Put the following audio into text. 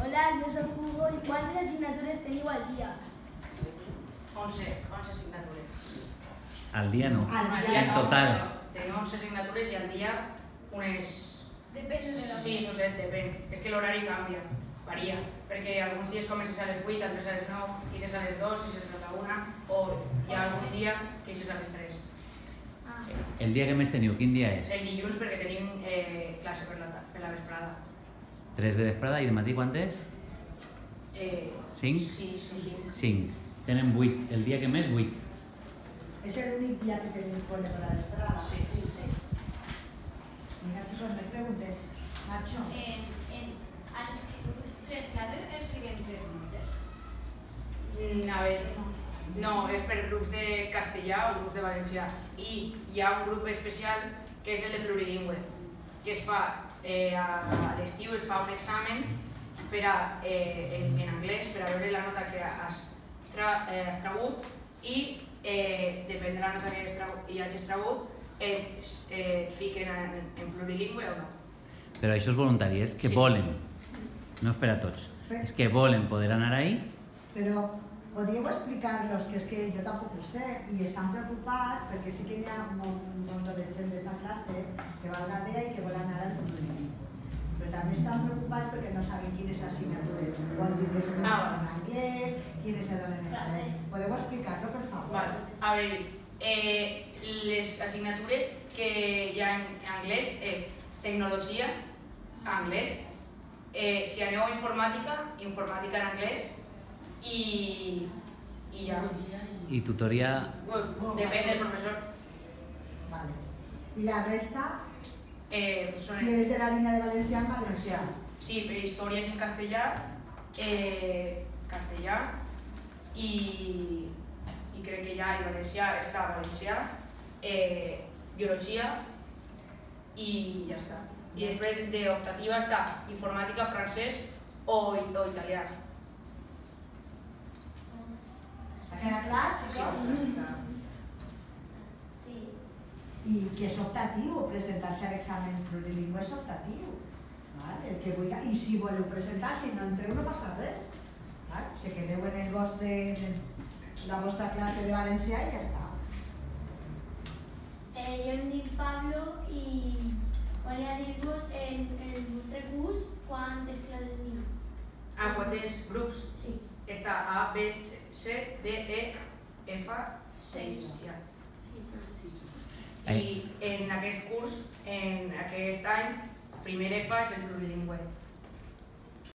Hola, jo soc Hugo i quantes assignatures teniu al dia? 11 assignatures. Al dia no, En en total. Tenim 11 assignatures i al dia unes Depèn de la 6 o 7, depèn. És que l'horari canvia, varia, perquè alguns dies comences a les 8, altres a les 9, i ses a les 2, i ses a la 1, o hi ha algun dia que hi ses a les 3. El dia que més teniu, quin dia és? El dilluns perquè tenim classe per la vesprada. 3 de vesprada i de matí quantes? 5? Sí. 5. Tenen 8. El dia que més, 8. Es el único día que tenéis cole para la esperada. Sí. Venga, chicos, me preguntes. Nacho. A l'institut les classes es fiquen per grups? A veure, no, és per grups de castellà o grups de valencià. I hi ha un grup especial que és el de plurilingüe, que es fa a l'estiu, es fa un examen en anglès per a veure la nota que has tragut i depèn de la nota que hi hagis tragut, et fiquen en plurilingüe o no. Però això és voluntari, és que volen. No és per a tots. És que volen poder anar ahí. Pero podríeu explicarlos, que es que yo tampoco sé, y están preocupados porque sí que hi ha un montón de gent d'esta clase que va a la DEA y que volen anar al plurilingüe. Pero también están preocupados porque no saben quines assignatures vol dir que se donen en anglès, quines se donen en català. Podeu explicar-lo, per favor? A veure, les assignatures que hi ha en anglès és tecnologia, anglès, si aneu a informàtica en anglès i ja. I tutoria... Depèn del professor. Vale. I la resta, Són si eres de la línia de valencià, en valencià. Sí, històries en castellà, i crec que ja en valencià està valencià, biologia i ja està. I després d'optativa està informàtica, francès o italià. Ha quedat clar, chicos? Sí. I que és optatiu, presentar-se a l'examen plurilingüe és optatiu. El que vulgui, i si voleu presentar, si no entreu no passa res. Se quedeu en la vostra classe de valencià i ja està. Jo em dic Pablo i volia dir-vos en el vostre curs quantes classes n'hi ha. Quantes grups? Sí. Està A, B, C, D, E, F, 6. I en aquest curs, en aquest any, primer F és el plurilingüe.